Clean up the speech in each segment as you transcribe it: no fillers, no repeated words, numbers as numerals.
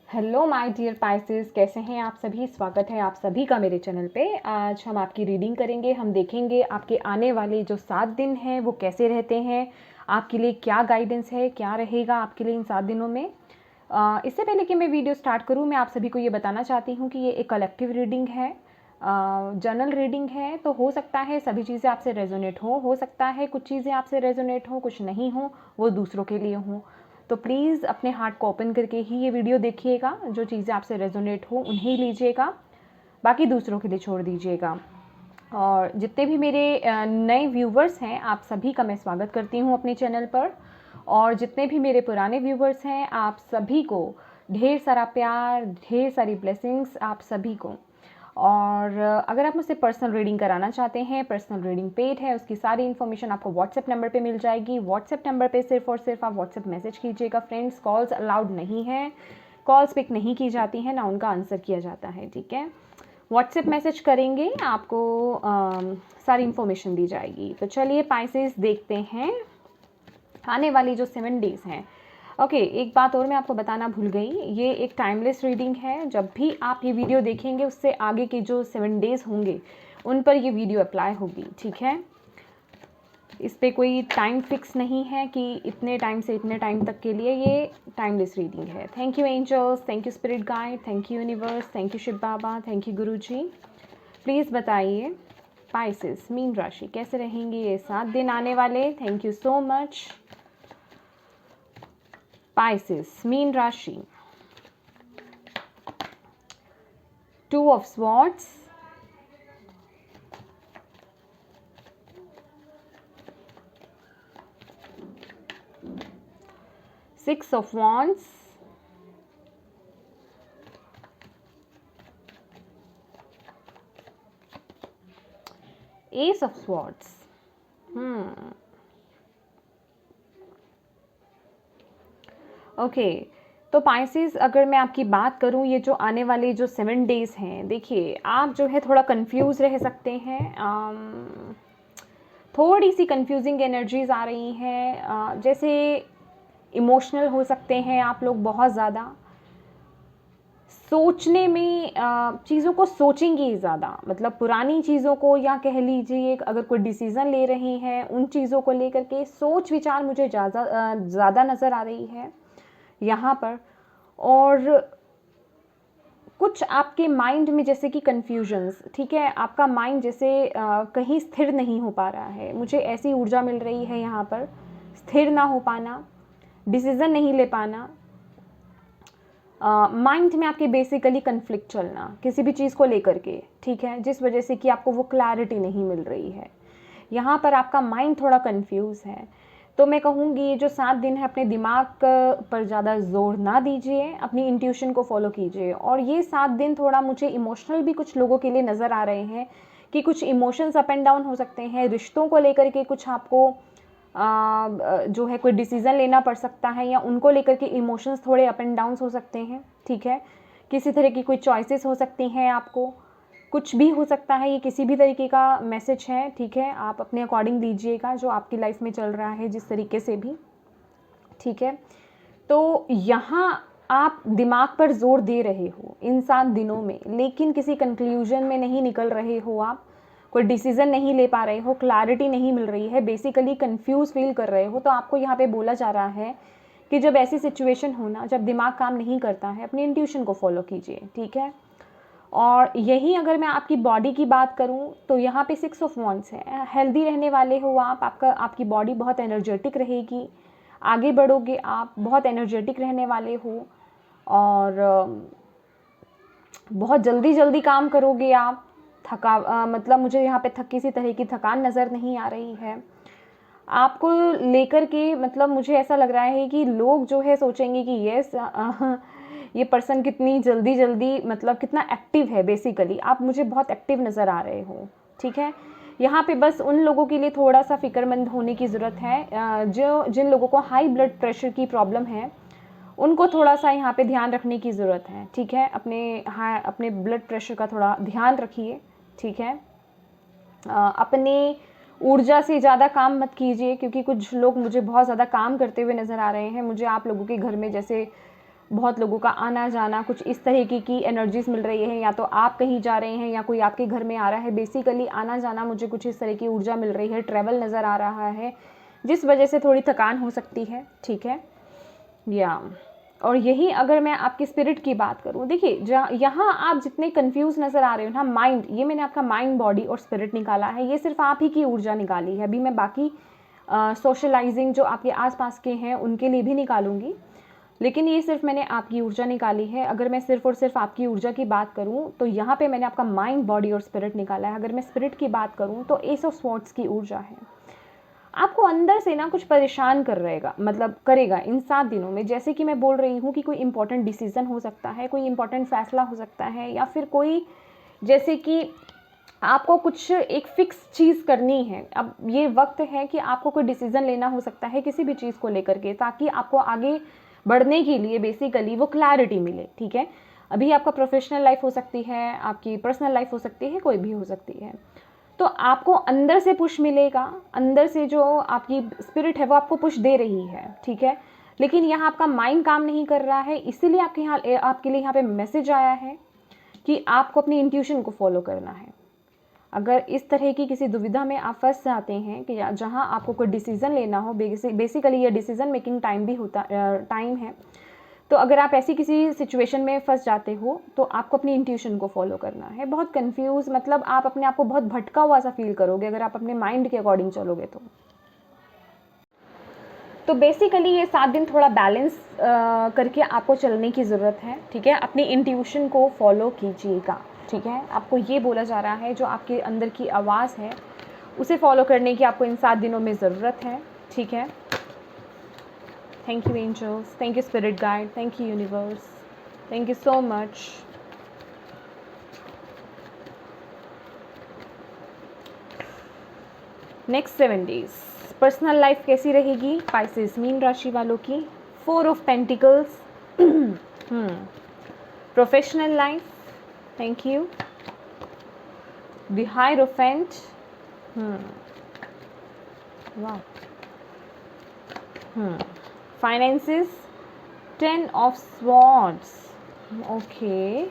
Hello my dear Pisces, कैसे हैं आप सभी। स्वागत है आप सभी का मेरे चैनल पे। आज हम आपकी रीडिंग करेंगे। हम देखेंगे आपके आने वाले जो 7 दिन हैं वो कैसे रहते हैं, आपके लिए क्या गाइडेंस है, क्या रहेगा आपके लिए इन 7 दिनों में। इससे पहले कि मैं वीडियो स्टार्ट करूं, मैं आप सभी को ये बताना चाहती हूँ कि ये एक कलेक्टिव रीडिंग है, जनरल रीडिंग है। तो हो सकता है सभी चीज़ें आपसे रेजोनेट हो सकता है कुछ चीज़ें आपसे रेजोनेट हो, कुछ नहीं हो, वो दूसरों के लिए हों। तो प्लीज़ अपने हार्ट को ओपन करके ही ये वीडियो देखिएगा। जो चीज़ें आपसे रेजोनेट हो उन्हें लीजिएगा, बाकी दूसरों के लिए छोड़ दीजिएगा। और जितने भी मेरे नए व्यूवर्स हैं, आप सभी का मैं स्वागत करती हूँ अपने चैनल पर। और जितने भी मेरे पुराने व्यूवर्स हैं, आप सभी को ढेर सारा प्यार, ढेर सारी ब्लेसिंग्स आप सभी को। और अगर आप मुझसे पर्सनल रीडिंग कराना चाहते हैं, पर्सनल रीडिंग पेड है, उसकी सारी इन्फॉर्मेशन आपको व्हाट्सएप नंबर पे मिल जाएगी। व्हाट्सएप नंबर पे सिर्फ और सिर्फ आप व्हाट्सएप मैसेज कीजिएगा फ्रेंड्स। कॉल्स अलाउड नहीं है, कॉल्स पिक नहीं की जाती हैं, ना उनका आंसर किया जाता है, ठीक है। व्हाट्सएप मैसेज करेंगे, आपको सारी इन्फॉर्मेशन दी जाएगी। तो चलिए पाइसेस देखते हैं आने वाली जो 7 डेज हैं। ओके, एक बात और मैं आपको बताना भूल गई, ये एक टाइमलेस रीडिंग है। जब भी आप ये वीडियो देखेंगे उससे आगे के जो 7 डेज होंगे उन पर ये वीडियो अप्लाई होगी, ठीक है। इस पर कोई टाइम फिक्स नहीं है कि इतने टाइम से इतने टाइम तक के लिए, ये टाइमलेस रीडिंग है। Thank you angels, thank you spirit guide, thank you universe, thank you Shiv Baba, thank you Guru ji. Please बताइए पाइसेस मीन राशि कैसे रहेंगी ये 7 दिन आने वाले। Thank you so much. Pisces मीन राशि, 2 of Swords, Six of Wands, Ace of Swords। Okay, तो पाइसेस अगर मैं आपकी बात करूं, ये जो आने वाले जो 7 डेज हैं, देखिए आप जो है थोड़ा कंफ्यूज रह सकते हैं। थोड़ी सी कंफ्यूजिंग एनर्जीज आ रही हैं। जैसे इमोशनल हो सकते हैं आप लोग, बहुत ज़्यादा सोचने में, चीज़ों को सोचेंगे ज़्यादा, मतलब पुरानी चीज़ों को, या कह लीजिए अगर कोई डिसीज़न ले रही हैं उन चीज़ों को लेकर के सोच विचार मुझे ज़्यादा नज़र आ रही है यहाँ पर। और कुछ आपके माइंड में जैसे कि कन्फ्यूजन्स, ठीक है, आपका माइंड जैसे कहीं स्थिर नहीं हो पा रहा है, मुझे ऐसी ऊर्जा मिल रही है यहाँ पर। स्थिर ना हो पाना, डिसीज़न नहीं ले पाना, माइंड में आपके बेसिकली कन्फ्लिक्ट चलना किसी भी चीज़ को लेकर के, ठीक है, जिस वजह से कि आपको वो क्लैरिटी नहीं मिल रही है। यहाँ पर आपका माइंड थोड़ा कंफ्यूज है। तो मैं कहूँगी ये जो 7 दिन है, अपने दिमाग पर ज़्यादा जोर ना दीजिए, अपनी इंट्यूशन को फॉलो कीजिए। और ये 7 दिन थोड़ा मुझे इमोशनल भी कुछ लोगों के लिए नज़र आ रहे हैं कि कुछ इमोशंस अप एंड डाउन हो सकते हैं, रिश्तों को लेकर के कुछ आपको जो है कोई डिसीज़न लेना पड़ सकता है, या उनको लेकर के इमोशंस थोड़े अप एंड डाउन हो सकते हैं, ठीक है। किसी तरह की कोई चॉइसेस हो सकती हैं, आपको कुछ भी हो सकता है, ये किसी भी तरीके का मैसेज है, ठीक है। आप अपने अकॉर्डिंग लीजिएगा जो आपकी लाइफ में चल रहा है, जिस तरीके से भी, ठीक है। तो यहाँ आप दिमाग पर जोर दे रहे हो इन 7 दिनों में, लेकिन किसी कंक्लूजन में नहीं निकल रहे हो, आप कोई डिसीजन नहीं ले पा रहे हो, क्लैरिटी नहीं मिल रही है, बेसिकली कंफ्यूज फील कर रहे हो। तो आपको यहाँ पे बोला जा रहा है कि जब ऐसी सिचुएशन हो ना, जब दिमाग काम नहीं करता है, अपनी इंट्यूशन को फॉलो कीजिए, ठीक है। और यही अगर मैं आपकी बॉडी की बात करूं, तो यहाँ पे 6 ऑफ वॉन्ड्स है। हेल्दी रहने वाले हो आप, आपकी बॉडी बहुत एनर्जेटिक रहेगी, आगे बढ़ोगे आप, बहुत एनर्जेटिक रहने वाले हो, और बहुत जल्दी जल्दी काम करोगे आप। मतलब मुझे यहाँ पे किसी तरह की थकान नज़र नहीं आ रही है आपको लेकर के। मतलब मुझे ऐसा लग रहा है कि लोग जो है सोचेंगे कि यस, ये पर्सन कितनी जल्दी जल्दी, मतलब कितना एक्टिव है। बेसिकली आप मुझे बहुत एक्टिव नज़र आ रहे हो, ठीक है। यहाँ पे बस उन लोगों के लिए थोड़ा सा फिक्रमंद होने की ज़रूरत है, जिन लोगों को हाई ब्लड प्रेशर की प्रॉब्लम है, उनको थोड़ा सा यहाँ पे ध्यान रखने की ज़रूरत है, ठीक है। अपने ब्लड प्रेशर का थोड़ा ध्यान रखिए, ठीक है। अपने ऊर्जा से ज़्यादा काम मत कीजिए, क्योंकि कुछ लोग मुझे बहुत ज़्यादा काम करते हुए नज़र आ रहे हैं। मुझे आप लोगों के घर में जैसे बहुत लोगों का आना जाना, कुछ इस तरीके की एनर्जीज मिल रही है, या तो आप कहीं जा रहे हैं या कोई आपके घर में आ रहा है। बेसिकली आना जाना मुझे कुछ इस तरह की ऊर्जा मिल रही है, ट्रैवल नज़र आ रहा है, जिस वजह से थोड़ी थकान हो सकती है, ठीक है या। और यही अगर मैं आपकी स्पिरिट की बात करूँ, देखिए यहाँ आप जितने कंफ्यूज नज़र आ रहे हो ना, माइंड, ये मैंने आपका माइंड, बॉडी और स्पिरिट निकाला है, ये सिर्फ आप ही की ऊर्जा निकाली है। अभी मैं बाकी सोशलाइजिंग जो आपके आसपास के हैं उनके लिए भी निकालूंगी, लेकिन ये सिर्फ मैंने आपकी ऊर्जा निकाली है। अगर मैं सिर्फ और सिर्फ आपकी ऊर्जा की बात करूँ तो यहाँ पे मैंने आपका माइंड, बॉडी और स्पिरिट निकाला है। अगर मैं स्पिरिट की बात करूँ तो एस ऑफ स्वॉर्ड्स की ऊर्जा है। आपको अंदर से ना कुछ परेशान कर रहेगा, मतलब करेगा इन 7 दिनों में। जैसे कि मैं बोल रही हूँ कि कोई इंपॉर्टेंट डिसीजन हो सकता है, कोई इंपॉर्टेंट फैसला हो सकता है, या फिर कोई, जैसे कि आपको कुछ एक फिक्स चीज़ करनी है। अब ये वक्त है कि आपको कोई डिसीजन लेना हो सकता है किसी भी चीज़ को लेकर के, ताकि आपको आगे बढ़ने के लिए बेसिकली वो क्लैरिटी मिले, ठीक है। अभी आपका प्रोफेशनल लाइफ हो सकती है, आपकी पर्सनल लाइफ हो सकती है, कोई भी हो सकती है। तो आपको अंदर से पुश मिलेगा, अंदर से जो आपकी स्पिरिट है वो आपको पुश दे रही है, ठीक है। लेकिन यहाँ आपका माइंड काम नहीं कर रहा है, इसीलिए आपके लिए यहाँ पे मैसेज आया है कि आपको अपनी इंट्यूशन को फॉलो करना है। अगर इस तरह की किसी दुविधा में आप फंस जाते हैं कि जहाँ आपको कोई डिसीज़न लेना हो, बेसिकली ये डिसीज़न मेकिंग टाइम भी होता टाइम है, तो अगर आप ऐसी किसी सिचुएशन में फंस जाते हो तो आपको अपनी इंट्यूशन को फॉलो करना है। बहुत कंफ्यूज, मतलब आप अपने आप को बहुत भटका हुआ सा फील करोगे अगर आप अपने माइंड के अकॉर्डिंग चलोगे तो बेसिकली ये 7 दिन थोड़ा बैलेंस करके आपको चलने की ज़रूरत है, ठीक है। अपनी इंट्यूशन को फॉलो कीजिएगा, ठीक है। आपको ये बोला जा रहा है, जो आपके अंदर की आवाज़ है उसे फॉलो करने की आपको इन 7 दिनों में ज़रूरत है, ठीक है। Thank you angels, thank you spirit guide, thank you universe, thank you so much. Next 7 days personal life कैसी रहेगी स्पाइसेस मीन राशि वालों की? 4 of pentacles. Professional life, thank you. The hierophant, वाह। Finances, 10 of swords, okay.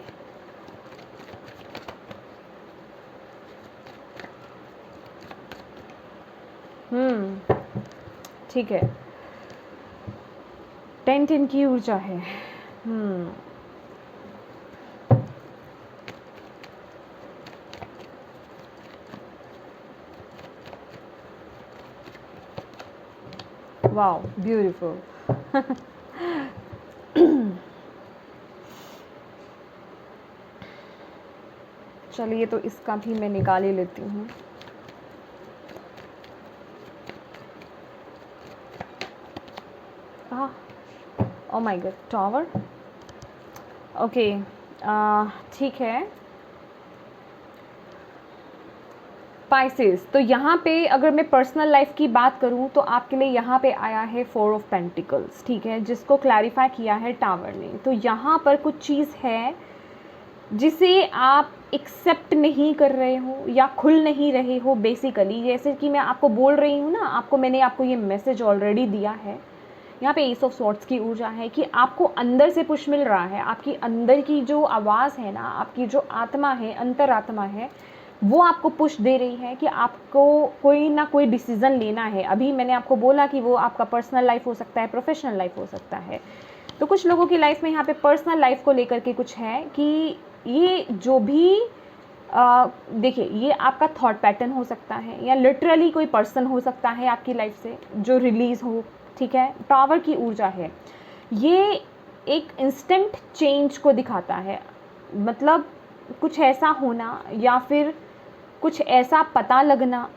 ठीक है, 10 की ऊर्जा है। Wow, beautiful. चलिए, तो इसका भी मैं निकाल ही लेती हूँ। Oh my God, tower, okay, ठीक है। स्पाइसेस, तो यहाँ पे अगर मैं पर्सनल लाइफ की बात करूँ तो आपके लिए यहाँ पे आया है 4 ऑफ पेंटिकल्स, ठीक है, जिसको क्लैरिफाई किया है टावर ने। तो यहाँ पर कुछ चीज़ है जिसे आप एक्सेप्ट नहीं कर रहे हो या खुल नहीं रहे हो बेसिकली। जैसे कि मैं आपको बोल रही हूँ ना, मैंने आपको ये मैसेज ऑलरेडी दिया है। यहाँ पे एस ऑफ स्वॉर्ड्स की ऊर्जा है कि आपको अंदर से पुश मिल रहा है। आपकी अंदर की जो आवाज़ है ना, आपकी जो आत्मा है, अंतरात्मा है, वो आपको पुश दे रही है कि आपको कोई ना कोई डिसीज़न लेना है। अभी मैंने आपको बोला कि वो आपका पर्सनल लाइफ हो सकता है, प्रोफेशनल लाइफ हो सकता है। तो कुछ लोगों की लाइफ में यहाँ पे पर्सनल लाइफ को लेकर के कुछ है कि ये जो भी देखिए, ये आपका थॉट पैटर्न हो सकता है या लिटरली कोई पर्सन हो सकता है आपकी लाइफ से जो रिलीज़ हो, ठीक है। टावर की ऊर्जा है, ये एक इंस्टेंट चेंज को दिखाता है, मतलब कुछ ऐसा होना या फिर कुछ ऐसा पता लगना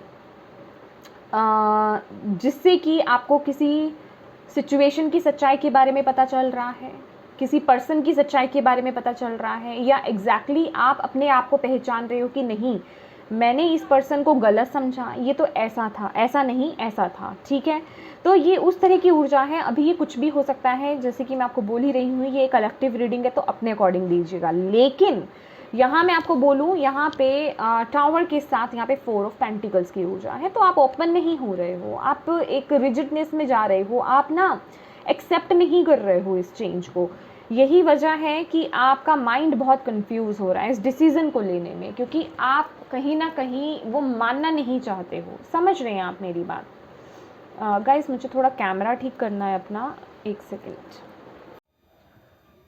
जिससे कि आपको किसी सिचुएशन की सच्चाई के बारे में पता चल रहा है, किसी पर्सन की सच्चाई के बारे में पता चल रहा है, या एग्जैक्टली आप अपने आप को पहचान रहे हो कि नहीं, मैंने इस पर्सन को गलत समझा, ये तो ऐसा था, ऐसा नहीं ऐसा था, ठीक है। तो ये उस तरह की ऊर्जा है। अभी ये कुछ भी हो सकता है, जैसे कि मैं आपको बोल ही रही हूँ, ये कलेक्टिव रीडिंग है तो अपने अकॉर्डिंग लीजिएगा। लेकिन यहाँ मैं आपको बोलूँ, यहाँ पे टावर के साथ यहाँ पे 4 ऑफ पेंटिकल्स की ऊर्जा है। तो आप ओपन नहीं हो रहे हो, आप एक रिजिडनेस में जा रहे हो, आप ना एक्सेप्ट नहीं कर रहे हो इस चेंज को। यही वजह है कि आपका माइंड बहुत कंफ्यूज हो रहा है इस डिसीज़न को लेने में, क्योंकि आप कहीं ना कहीं वो मानना नहीं चाहते हो। समझ रहे हैं आप मेरी बात? गाइस मुझे थोड़ा कैमरा ठीक करना है अपना, एक सेकेंड।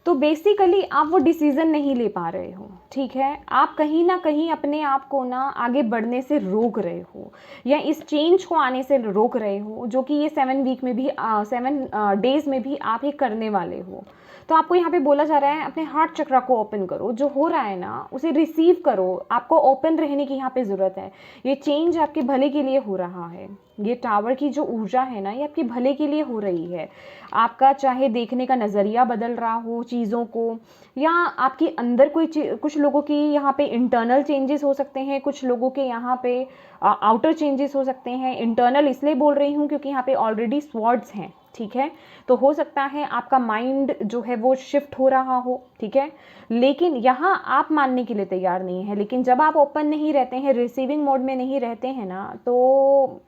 तो बेसिकली आप वो डिसीज़न नहीं ले पा रहे हो, ठीक है। आप कहीं ना कहीं अपने आप को ना आगे बढ़ने से रोक रहे हो, या इस चेंज को आने से रोक रहे हो, जो कि ये 7 वीक में भी 7 डेज़ में भी आप ये करने वाले हो। तो आपको यहाँ पे बोला जा रहा है अपने हार्ट चक्रा को ओपन करो, जो हो रहा है ना उसे रिसीव करो। आपको ओपन रहने की यहाँ पे ज़रूरत है। ये चेंज आपके भले के लिए हो रहा है। ये टावर की जो ऊर्जा है ना, ये आपके भले के लिए हो रही है। आपका चाहे देखने का नज़रिया बदल रहा हो चीज़ों को, या आपके अंदर कोई कुछ लोगों की यहाँ पे इंटरनल चेंजेस हो सकते हैं, कुछ लोगों के यहाँ पे आउटर चेंजेस हो सकते हैं। इंटरनल इसलिए बोल रही हूँ क्योंकि यहाँ पे ऑलरेडी स्वॉर्ड्स हैं, ठीक है। तो हो सकता है आपका माइंड जो है वो शिफ्ट हो रहा हो, ठीक है। लेकिन यहाँ आप मानने के लिए तैयार नहीं है। लेकिन जब आप ओपन नहीं रहते हैं, रिसीविंग मोड में नहीं रहते हैं ना, तो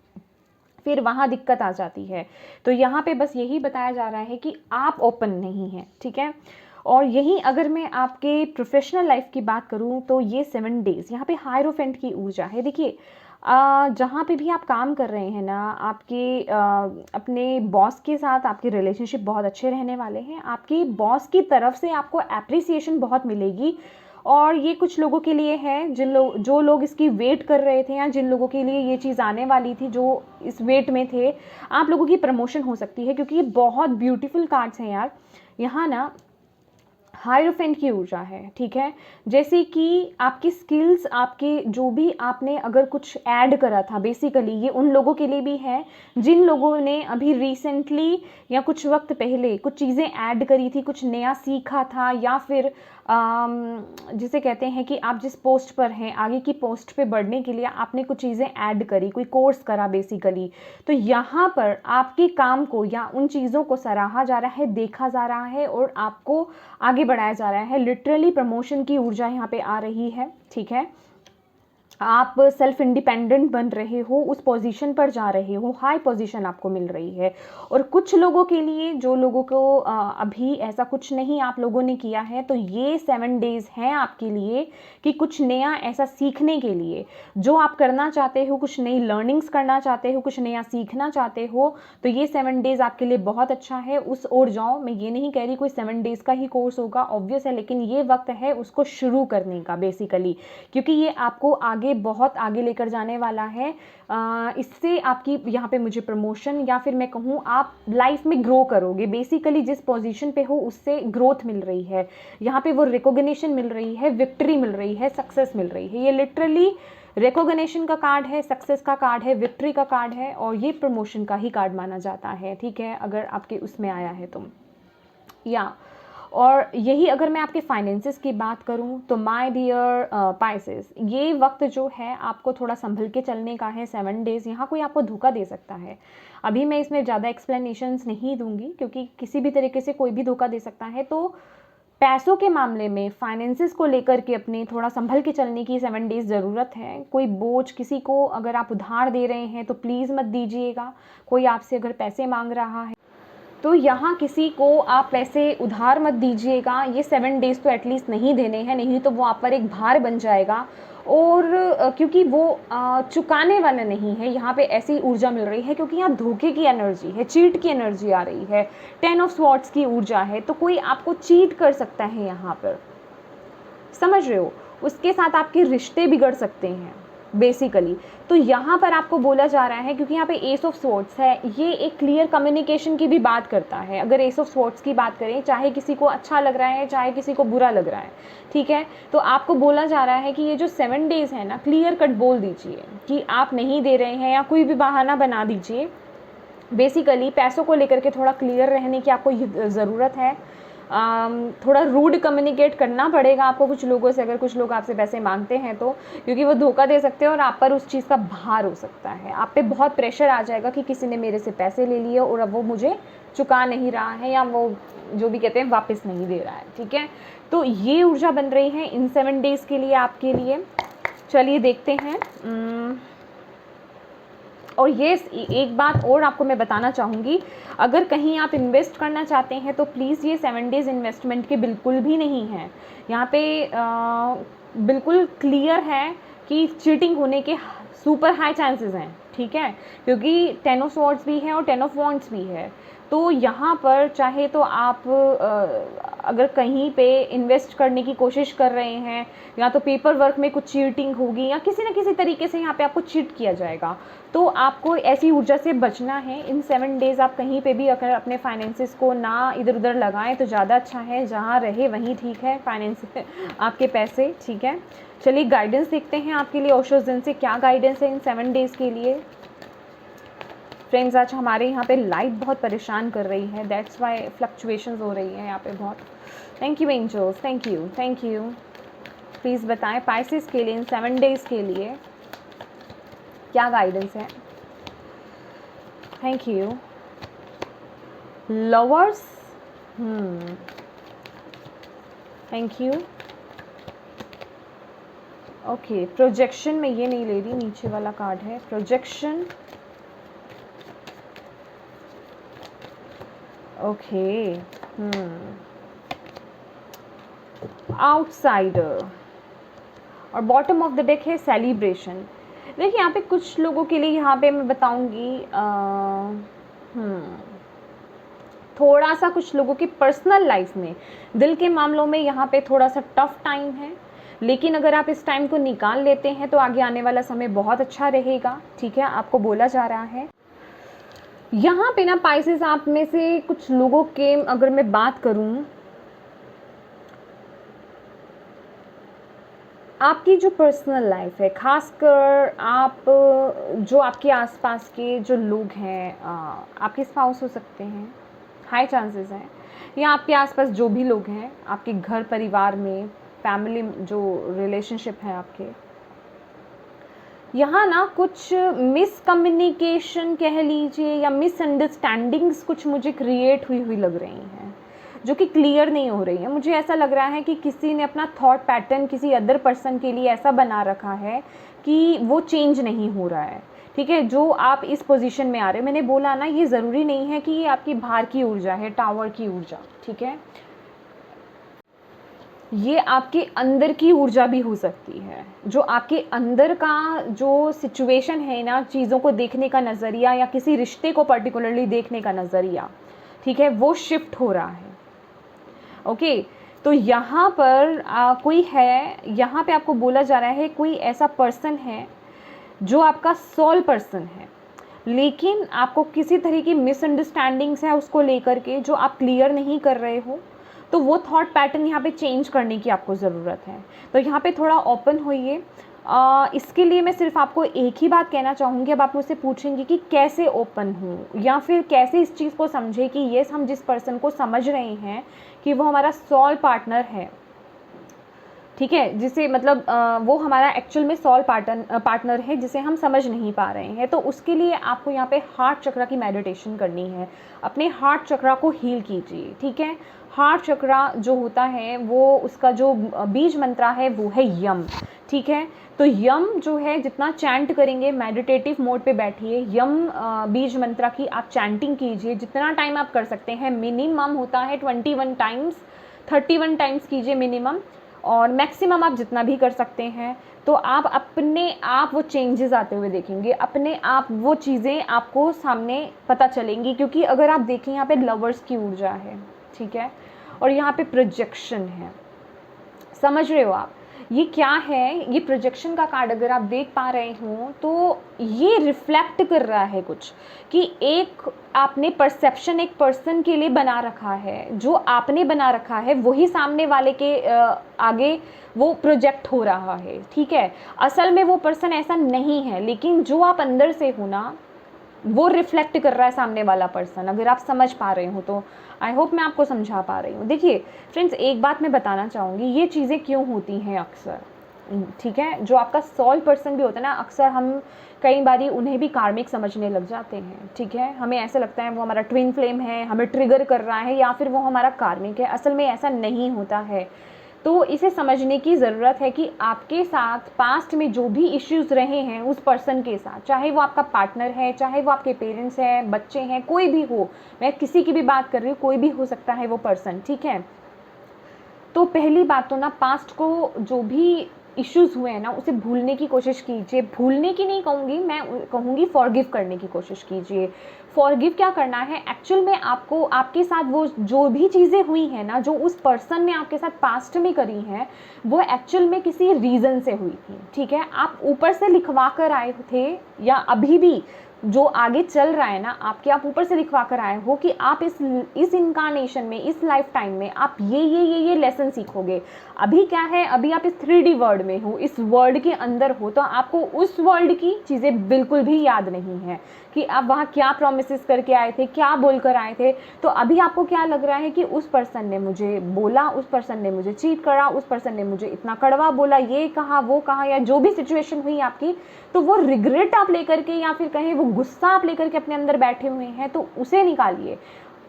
फिर वहाँ दिक्कत आ जाती है। तो यहाँ पे बस यही बताया जा रहा है कि आप ओपन नहीं हैं, ठीक है। और यही अगर मैं आपके प्रोफेशनल लाइफ की बात करूँ तो ये 7 डेज़ यहाँ पे हायरोफेंट की ऊर्जा है। देखिए जहाँ पे भी आप काम कर रहे हैं ना, आपके अपने बॉस के साथ आपके रिलेशनशिप बहुत अच्छे रहने वाले हैं। आपके बॉस की तरफ से आपको एप्रिसिएशन बहुत मिलेगी। और ये कुछ लोगों के लिए है जो लोग इसकी वेट कर रहे थे, या जिन लोगों के लिए ये चीज़ आने वाली थी, जो इस वेट में थे। आप लोगों की प्रमोशन हो सकती है, क्योंकि ये बहुत ब्यूटीफुल कार्ड्स हैं यार। यहाँ ना हायरोफेंट की ऊर्जा है, ठीक है। जैसे कि आपकी स्किल्स, आपके जो भी आपने अगर कुछ ऐड करा था, बेसिकली ये उन लोगों के लिए भी है जिन लोगों ने अभी रिसेंटली या कुछ वक्त पहले कुछ चीज़ें ऐड करी थी, कुछ नया सीखा था, या फिर जिसे कहते हैं कि आप जिस पोस्ट पर हैं, आगे की पोस्ट पे बढ़ने के लिए आपने कुछ चीज़ें ऐड करी, कोई कोर्स करा बेसिकली। तो यहाँ पर आपके काम को या उन चीज़ों को सराहा जा रहा है, देखा जा रहा है, और आपको आगे बढ़ाया जा रहा है। लिटरली प्रमोशन की ऊर्जा यहाँ पे आ रही है, ठीक है। आप सेल्फ इंडिपेंडेंट बन रहे हो, उस पोजीशन पर जा रहे हो, हाई पोजीशन आपको मिल रही है। और कुछ लोगों के लिए, जो लोगों को अभी ऐसा कुछ नहीं आप लोगों ने किया है, तो ये 7 डेज़ हैं आपके लिए कि कुछ नया ऐसा सीखने के लिए जो आप करना चाहते हो, कुछ नई लर्निंग्स करना चाहते हो, कुछ नया सीखना चाहते हो। तो ये 7 डेज़ आपके लिए बहुत अच्छा है, उस ओर जाओ। मैं ये नहीं कह रही कोई 7 डेज़ का ही कोर्स होगा, ऑब्वियस है, लेकिन ये वक्त है उसको शुरू करने का बेसिकली, क्योंकि ये आपको आगे बहुत आगे लेकर जाने वाला है। इससे आपकी यहाँ पे मुझे प्रमोशन, या फिर मैं कहूँ आप लाइफ में ग्रो करोगे। बेसिकली जिस पोजीशन पे हो उससे ग्रोथ मिल रही है, यहाँ पे वो रिकॉग्निशन मिल रही है, विक्ट्री मिल रही है, सक्सेस मिल रही है। ये लिटरली रिकॉग्निशन का कार्ड है, सक्सेस का कार्ड है, विक्ट्री का कार्ड है, और ये प्रमोशन का ही कार्ड माना जाता है, ठीक है, अगर आपके उसमें आया है तो। या और यही अगर मैं आपके फाइनेंसेस की बात करूं तो माय डियर पाइसेस, ये वक्त जो है आपको थोड़ा संभल के चलने का है। 7 डेज़ यहाँ कोई आपको धोखा दे सकता है। अभी मैं इसमें ज़्यादा एक्सप्लेनेशंस नहीं दूंगी, क्योंकि किसी भी तरीके से कोई भी धोखा दे सकता है। तो पैसों के मामले में, फाइनेंसेस को लेकर के अपने थोड़ा संभल के चलने की 7 डेज़ ज़रूरत है। कोई बोझ किसी को अगर आप उधार दे रहे हैं तो प्लीज़ मत दीजिएगा। कोई आपसे अगर पैसे मांग रहा है तो यहाँ किसी को आप पैसे उधार मत दीजिएगा। ये 7 डेज़ तो एटलीस्ट नहीं देने हैं, नहीं तो वो आप पर एक भार बन जाएगा। और क्योंकि वो चुकाने वाला नहीं है, यहाँ पे ऐसी ऊर्जा मिल रही है, क्योंकि यहाँ धोखे की एनर्जी है, चीट की एनर्जी आ रही है, 10 ऑफ स्वॉर्ड्स की ऊर्जा है। तो कोई आपको चीट कर सकता है यहाँ पर, समझ रहे हो। उसके साथ आपके रिश्ते बिगड़ सकते हैं बेसिकली। तो यहाँ पर आपको बोला जा रहा है, क्योंकि यहाँ पे एस ऑफ स्वॉर्ड्स है, ये एक क्लियर कम्युनिकेशन की भी बात करता है। अगर एस ऑफ स्वॉर्ड्स की बात करें, चाहे किसी को अच्छा लग रहा है, चाहे किसी को बुरा लग रहा है, ठीक है, तो आपको बोला जा रहा है कि ये जो 7 डेज़ है ना, क्लियर कट बोल दीजिए कि आप नहीं दे रहे हैं, या कोई भी बहाना बना दीजिए। बेसिकली पैसों को लेकर के थोड़ा क्लियर रहने की आपको ज़रूरत है। थोड़ा रूड कम्युनिकेट करना पड़ेगा आपको कुछ लोगों से, अगर कुछ लोग आपसे पैसे मांगते हैं तो, क्योंकि वो धोखा दे सकते हैं और आप पर उस चीज़ का भार हो सकता है। आप पे बहुत प्रेशर आ जाएगा कि किसी ने मेरे से पैसे ले लिए और अब वो मुझे चुका नहीं रहा है, या वो जो भी कहते हैं वापस नहीं दे रहा है, ठीक है। तो ये ऊर्जा बन रही है इन 7 डेज़ के लिए आपके लिए। चलिए देखते हैं और ये एक बात और आपको मैं बताना चाहूँगी, अगर कहीं आप इन्वेस्ट करना चाहते हैं तो प्लीज़ ये 7 डेज़ इन्वेस्टमेंट के बिल्कुल भी नहीं है। यहाँ पे बिल्कुल क्लियर है कि चीटिंग होने के सुपर हाई चांसेस हैं, ठीक है, क्योंकि 10 ऑफ स्वॉर्ड्स भी है और 10 ऑफ वॉन्ड्स भी है। तो यहाँ पर चाहे तो आप अगर कहीं पे इन्वेस्ट करने की कोशिश कर रहे हैं, या तो पेपर वर्क में कुछ चीटिंग होगी या किसी न किसी तरीके से यहाँ पे आपको चीट किया जाएगा, तो आपको ऐसी ऊर्जा से बचना है। इन 7 डेज़ आप कहीं पे भी अगर अपने फाइनेंसिस को ना इधर उधर लगाएं तो ज़्यादा अच्छा है, जहाँ रहे वहीं ठीक है फाइनेंस आपके पैसे, ठीक है। चलिए गाइडेंस देखते हैं आपके लिए ओशो ज़ेन से क्या गाइडेंस है इन 7 डेज़ के लिए। फ्रेंड्स, आज हमारे यहाँ पे लाइट बहुत परेशान कर रही है, दैट्स वाई फ्लक्चुएशंस हो रही है यहाँ पे बहुत। Thank you angels, thank you, thank you. Please बताएं पाइसेस के लिए इन 7 डेज़ के लिए क्या गाइडेंस है। Thank you. Lovers, thank you. Okay, projection में ये नहीं ले रही, नीचे वाला कार्ड है प्रोजेक्शन। ओके, आउटसाइडर और बॉटम ऑफ द डेक है सेलिब्रेशन। देखिए यहाँ पे कुछ लोगों के लिए यहाँ पे मैं बताऊंगी थोड़ा सा कुछ लोगों की पर्सनल लाइफ में दिल के मामलों में यहाँ पे थोड़ा सा टफ टाइम है, लेकिन अगर आप इस टाइम को निकाल लेते हैं तो आगे आने वाला समय बहुत अच्छा रहेगा, ठीक है, आपको बोला जा रहा है। यहाँ पे ना पाइसेस आप में से कुछ लोगों के अगर मैं बात करूँ, आपकी जो पर्सनल लाइफ है, खासकर आप जो आपके आसपास के जो लोग हैं, आपके स्पाउस हो सकते हैं, हाई चांसेस हैं, या आपके आसपास जो भी लोग हैं, आपके घर परिवार में फैमिली जो रिलेशनशिप है आपके, यहाँ ना कुछ मिसकम्युनिकेशन कह लीजिए या मिसअंडरस्टैंडिंग्स कुछ मुझे क्रिएट हुई लग रही हैं, जो कि क्लियर नहीं हो रही है। मुझे ऐसा लग रहा है कि किसी ने अपना थॉट पैटर्न किसी अदर पर्सन के लिए ऐसा बना रखा है कि वो चेंज नहीं हो रहा है, ठीक है। जो आप इस पोजीशन में आ रहे हो, मैंने बोला ना, ये ज़रूरी नहीं है कि ये आपकी बाहर की ऊर्जा है, टावर की ऊर्जा, ठीक है, ये आपके अंदर की ऊर्जा भी हो सकती है। जो आपके अंदर का जो सिचुएशन है ना, चीज़ों को देखने का नज़रिया या किसी रिश्ते को पर्टिकुलरली देखने का नज़रिया, ठीक है, वो शिफ्ट हो रहा है। ओके, तो यहाँ पर कोई है, यहाँ पे आपको बोला जा रहा है कोई ऐसा पर्सन है जो आपका सोल पर्सन है, लेकिन आपको किसी तरह की मिसअंडरस्टैंडिंग्स है उसको लेकर के जो आप क्लियर नहीं कर रहे हो, तो वो थॉट पैटर्न यहाँ पे चेंज करने की आपको ज़रूरत है। तो यहाँ पे थोड़ा ओपन होइए। इसके लिए मैं सिर्फ आपको एक ही बात कहना चाहूँगी। अब आप मुझसे पूछेंगे कि कैसे ओपन हूँ या फिर कैसे इस चीज़ को समझे कि ये हम जिस पर्सन को समझ रहे हैं कि वो हमारा सोल पार्टनर है, ठीक है, जिसे मतलब वो हमारा एक्चुअल में सोल पार्टनर है जिसे हम समझ नहीं पा रहे हैं, तो उसके लिए आपको यहाँ पे हार्ट चक्रा की मेडिटेशन करनी है। अपने हार्ट चक्रा को हील कीजिए, ठीक है। हार्ट चक्रा जो होता है वो उसका जो बीज मंत्रा है वो है यम, ठीक है। तो यम जो है जितना चैंट करेंगे, मेडिटेटिव मोड पे बैठिए, यम बीज मंत्रा की आप चैंटिंग कीजिए जितना टाइम आप कर सकते हैं। मिनिमम होता है 21 टाइम्स, 31 टाइम्स कीजिए मिनिमम, और मैक्सिमम आप जितना भी कर सकते हैं। तो आप अपने आप वो चेंजेस आते हुए देखेंगे, अपने आप वो चीज़ें आपको सामने पता चलेंगी। क्योंकि अगर आप देखें यहाँ पे लवर्स की ऊर्जा है, ठीक है, और यहाँ पे प्रोजेक्शन है, समझ रहे हो आप ये क्या है। ये प्रोजेक्शन का कार्ड अगर आप देख पा रहे हो तो ये रिफ्लेक्ट कर रहा है कुछ, कि एक आपने परसेप्शन एक पर्सन के लिए बना रखा है, जो आपने बना रखा है वही सामने वाले के आगे वो प्रोजेक्ट हो रहा है, ठीक है। असल में वो पर्सन ऐसा नहीं है, लेकिन जो आप अंदर से हो ना, वो रिफ्लेक्ट कर रहा है सामने वाला पर्सन। अगर आप समझ पा रहे हो तो आई होप मैं आपको समझा पा रही हूँ। देखिए फ्रेंड्स, एक बात मैं बताना चाहूँगी, ये चीज़ें क्यों होती हैं अक्सर, ठीक है। जो आपका सोल पर्सन भी होता है ना, अक्सर हम कई बारी उन्हें भी कार्मिक समझने लग जाते हैं, ठीक है। हमें ऐसा लगता है वो हमारा ट्विन फ्लेम है, हमें ट्रिगर कर रहा है, या फिर वो हमारा कार्मिक है। असल में ऐसा नहीं होता है। तो इसे समझने की ज़रूरत है कि आपके साथ पास्ट में जो भी इश्यूज़ रहे हैं उस पर्सन के साथ, चाहे वो आपका पार्टनर है, चाहे वो आपके पेरेंट्स हैं, बच्चे हैं, कोई भी हो, मैं किसी की भी बात कर रही हूँ, कोई भी हो सकता है वो पर्सन, ठीक है। तो पहली बात तो ना, पास्ट को जो भी इश्यूज़ हुए हैं ना उसे भूलने की कोशिश कीजिए। भूलने की नहीं कहूँगी, मैं कहूँगी फॉरगिव करने की कोशिश कीजिए। फॉरगिव क्या करना है, एक्चुअल में आपको आपके साथ वो जो भी चीज़ें हुई हैं ना, जो उस पर्सन ने आपके साथ पास्ट में करी हैं, वो एक्चुअल में किसी रीज़न से हुई थी, ठीक है। आप ऊपर से लिखवा कर आए थे, या अभी भी जो आगे चल रहा है ना आपके, आप ऊपर से लिखवा कर आए हो कि आप इस इनकारनेशन में, इस लाइफ टाइम में आप ये लेसन सीखोगे। अभी क्या है, अभी आप इस 3D वर्ल्ड में हो, इस वर्ल्ड के अंदर हो, तो आपको उस वर्ल्ड की चीज़ें बिल्कुल भी याद नहीं है कि आप वहाँ क्या प्रोमिसेस करके आए थे, क्या बोल कर आए थे। तो अभी आपको क्या लग रहा है कि उस पर्सन ने मुझे बोला, उस पर्सन ने मुझे चीट करा, उस पर्सन ने मुझे इतना कड़वा बोला, ये कहा वो कहा, या जो भी सिचुएशन हुई आपकी, तो वो रिग्रेट आप लेकर के, या फिर कहें वो गुस्सा आप लेकर के अपने अंदर बैठे हुए हैं, तो उसे निकालिए।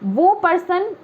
वो पर्सन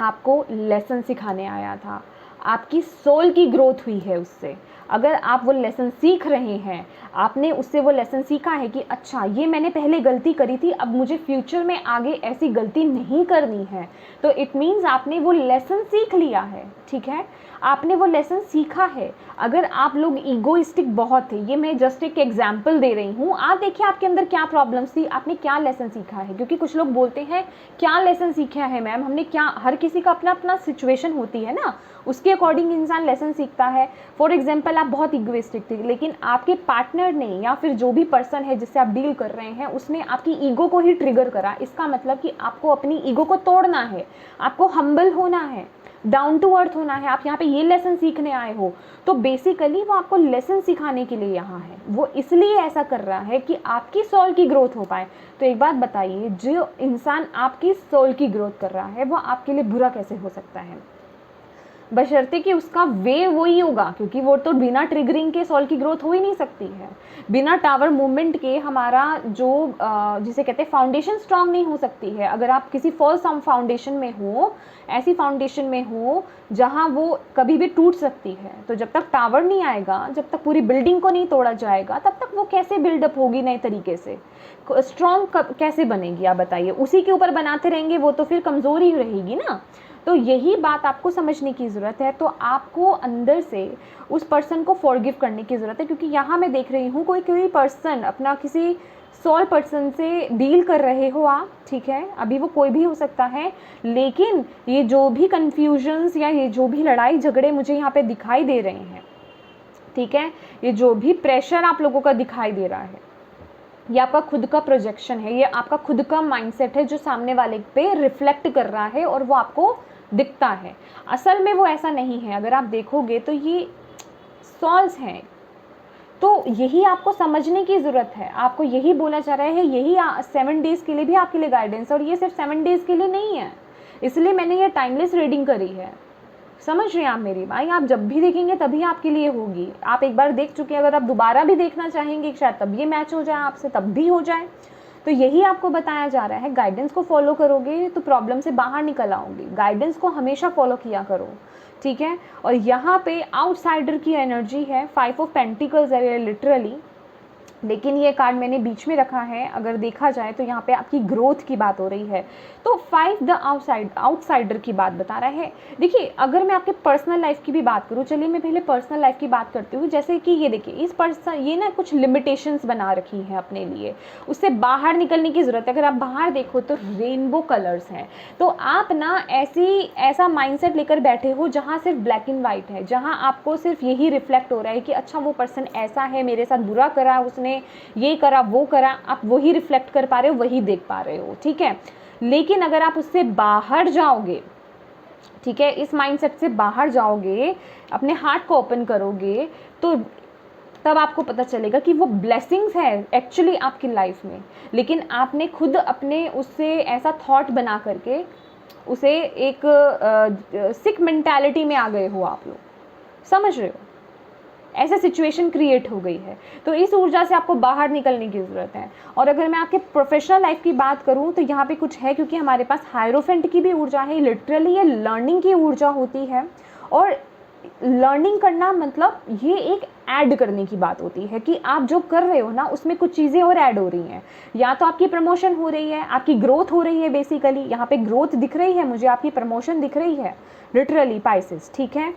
आपको लेसन सिखाने आया था, आपकी सोल की ग्रोथ हुई है उससे। अगर आप वो लेसन सीख रहे हैं, आपने उससे वो लेसन सीखा है कि अच्छा ये मैंने पहले गलती करी थी, अब मुझे फ्यूचर में आगे ऐसी गलती नहीं करनी है, तो इट मीन्स आपने वो लेसन सीख लिया है, ठीक है, आपने वो लेसन सीखा है। अगर आप लोग ईगोइस्टिक बहुत थे, ये मैं जस्ट एक एग्जाम्पल दे रही हूँ, आप देखिए आपके अंदर क्या प्रॉब्लम्स थी, आपने क्या लेसन सीखा है। क्योंकि कुछ लोग बोलते हैं क्या लेसन सीखा है मैम हमने, क्या, हर किसी का अपना अपना सिचुएशन होती है ना, उसके अकॉर्डिंग इंसान लेसन सीखता है। फॉर एग्जाम्पल आप बहुत इगोइस्टिक थे, लेकिन आपके पार्टनर ने या फिर जो भी पर्सन है जिससे आप डील कर रहे हैं उसने आपकी ईगो को ही ट्रिगर करा। इसका मतलब कि आपको अपनी ईगो को तोड़ना है, आपको हम्बल होना है, डाउन टू अर्थ होना है। आप यहाँ पे ये लेसन सीखने आए हो, तो बेसिकली वो आपको लेसन सिखाने के लिए यहाँ है। वो इसलिए ऐसा कर रहा है कि आपकी सोल की ग्रोथ हो पाए। तो एक बात बताइए, जो इंसान आपकी सोल की ग्रोथ कर रहा है वो आपके लिए बुरा कैसे हो सकता है, बशर्ते कि उसका वे वही होगा, क्योंकि वो तो बिना ट्रिगरिंग के सोल की ग्रोथ हो ही नहीं सकती है। बिना टावर मूवमेंट के हमारा जो जिसे कहते हैं फाउंडेशन स्ट्रांग नहीं हो सकती है। अगर आप किसी फॉल्स फाउंडेशन में हो, ऐसी फाउंडेशन में हो जहाँ वो कभी भी टूट सकती है, तो जब तक टावर नहीं आएगा, जब तक पूरी बिल्डिंग को नहीं तोड़ा जाएगा, तब तक वो कैसे बिल्डअप होगी नए तरीके से, स्ट्रॉन्ग कैसे बनेगी आप बताइए। उसी के ऊपर बनाते रहेंगे वो तो फिर कमज़ोर ही रहेगी ना। तो यही बात आपको समझने की ज़रूरत है। तो आपको अंदर से उस पर्सन को फॉरगिव करने की ज़रूरत है, क्योंकि यहाँ मैं देख रही हूँ कोई पर्सन अपना किसी सोल पर्सन से डील कर रहे हो आप, ठीक है, अभी वो कोई भी हो सकता है, लेकिन ये जो भी कन्फ्यूजन्स या ये जो भी लड़ाई झगड़े मुझे यहाँ पे दिखाई दे रहे हैं, ठीक है, ये जो भी प्रेशर आप लोगों का दिखाई दे रहा है, ये आपका खुद का प्रोजेक्शन है, ये आपका खुद का माइंडसेट है जो सामने वाले पे रिफ्लेक्ट कर रहा है और वो आपको दिखता है। असल में वो ऐसा नहीं है। अगर आप देखोगे तो ये सॉल्स हैं। तो यही आपको समझने की ज़रूरत है। आपको यही बोला जा रहा है, यही 7 डेज़ के लिए भी आपके लिए गाइडेंस, और ये सिर्फ 7 डेज़ के लिए नहीं है, इसलिए मैंने ये टाइमलेस रीडिंग करी है। समझ रहे हैं आप मेरी भाई, आप जब भी देखेंगे तभी आपके लिए होगी। आप एक बार देख चुके हैं, अगर आप दोबारा भी देखना चाहेंगे शायद तब ये मैच हो जाए आपसे, तब भी हो जाए। तो यही आपको बताया जा रहा है, गाइडेंस को फॉलो करोगे तो प्रॉब्लम से बाहर निकल आओगे। गाइडेंस को हमेशा फॉलो किया करो, ठीक है। और यहाँ पे आउटसाइडर की एनर्जी है, 5 ऑफ पेंटिकल्स है लिटरली, लेकिन ये कार्ड मैंने बीच में रखा है। अगर देखा जाए तो यहाँ पे आपकी ग्रोथ की बात हो रही है। तो 5 द आउटसाइडर की बात बता रहा है। देखिए, अगर मैं आपके पर्सनल लाइफ की भी बात करूँ, चलिए मैं पहले पर्सनल लाइफ की बात करती हूँ। जैसे कि ये देखिए, इस पर्सन ये ना कुछ लिमिटेशंस बना रखी हैं अपने लिए, उससे बाहर निकलने की ज़रूरत है। अगर आप बाहर देखो तो रेनबो कलर्स हैं। तो आप ना ऐसा माइंडसेट लेकर बैठे हो जहाँ सिर्फ ब्लैक एंड वाइट है, जहाँ आपको सिर्फ यही रिफ्लेक्ट हो रहा है कि अच्छा वो पर्सन ऐसा है, मेरे साथ बुरा करा, उसने ये करा वो करा, आप वही रिफ्लेक्ट कर पा रहे हो, वही देख पा रहे हो, ठीक है। लेकिन अगर आप उससे बाहर जाओगे, ठीक है, इस माइंडसेट से बाहर जाओगे, अपने हार्ट को ओपन करोगे, तो तब आपको पता चलेगा कि वो ब्लेसिंग्स है एक्चुअली आपकी लाइफ में। लेकिन आपने खुद अपने उससे ऐसा थॉट बना करके उसे एक सिक मेंटालिटी में आ गए हो आप लोग, समझ रहे हो, ऐसा सिचुएशन क्रिएट हो गई है। तो इस ऊर्जा से आपको बाहर निकलने की ज़रूरत है। और अगर मैं आपके प्रोफेशनल लाइफ की बात करूं तो यहाँ पे कुछ है, क्योंकि हमारे पास हायरोफेंट की भी ऊर्जा है। लिटरली ये लर्निंग की ऊर्जा होती है। और लर्निंग करना मतलब ये एक ऐड करने की बात होती है कि आप जो कर रहे हो ना उसमें कुछ चीज़ें और ऐड हो रही हैं, या तो आपकी प्रमोशन हो रही है, आपकी ग्रोथ हो रही है, बेसिकली यहाँ पे ग्रोथ दिख रही है मुझे, आपकी प्रमोशन दिख रही है लिटरली पाइसेस, ठीक है।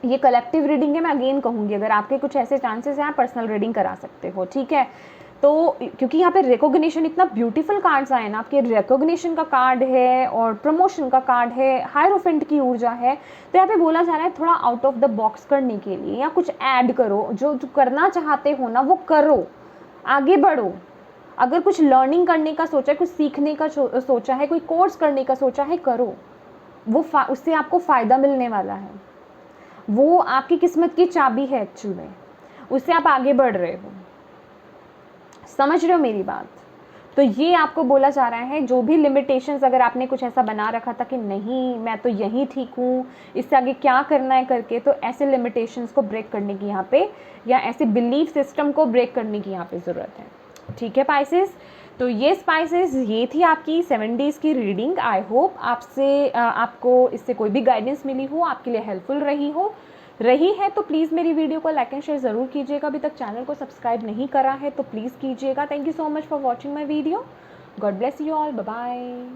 ये कलेक्टिव रीडिंग है, मैं अगेन कहूँगी अगर आपके कुछ ऐसे चांसेस हैं आप पर्सनल रीडिंग करा सकते हो, ठीक है। तो क्योंकि यहाँ पे रिकॉग्निशन, इतना ब्यूटीफुल कार्ड्स आए ना, आपके रिकॉग्निशन का कार्ड है और प्रमोशन का कार्ड है, हायरोफेंट की ऊर्जा है, तो यहाँ पे बोला जा रहा है थोड़ा आउट ऑफ द बॉक्स करने के लिए, या कुछ ऐड करो, जो करना चाहते हो ना वो करो, आगे बढ़ो। अगर कुछ लर्निंग करने का सोचा है, कुछ सीखने का सोचा है, कोई कोर्स करने का सोचा है, करो, वो उससे आपको फ़ायदा मिलने वाला है, वो आपकी किस्मत की चाबी है एक्चुअल में, उससे आप आगे बढ़ रहे हो, समझ रहे हो मेरी बात। तो ये आपको बोला जा रहा है, जो भी लिमिटेशंस अगर आपने कुछ ऐसा बना रखा था कि नहीं मैं तो यहीं ठीक हूँ, इससे आगे क्या करना है करके, तो ऐसे लिमिटेशंस को ब्रेक करने की यहाँ पे, या ऐसे बिलीफ सिस्टम को ब्रेक करने की यहाँ पे ज़रूरत है, ठीक है पाइसेस। तो ये स्पाइसेस, ये थी आपकी 7 डेज़ की रीडिंग। आई होप आपको इससे कोई भी गाइडेंस मिली हो, आपके लिए हेल्पफुल रही है तो प्लीज़ मेरी वीडियो को लाइक एंड शेयर ज़रूर कीजिएगा। अभी तक चैनल को सब्सक्राइब नहीं करा है तो प्लीज़ कीजिएगा। Thank you so much for watching my video. God bless you all, bye bye.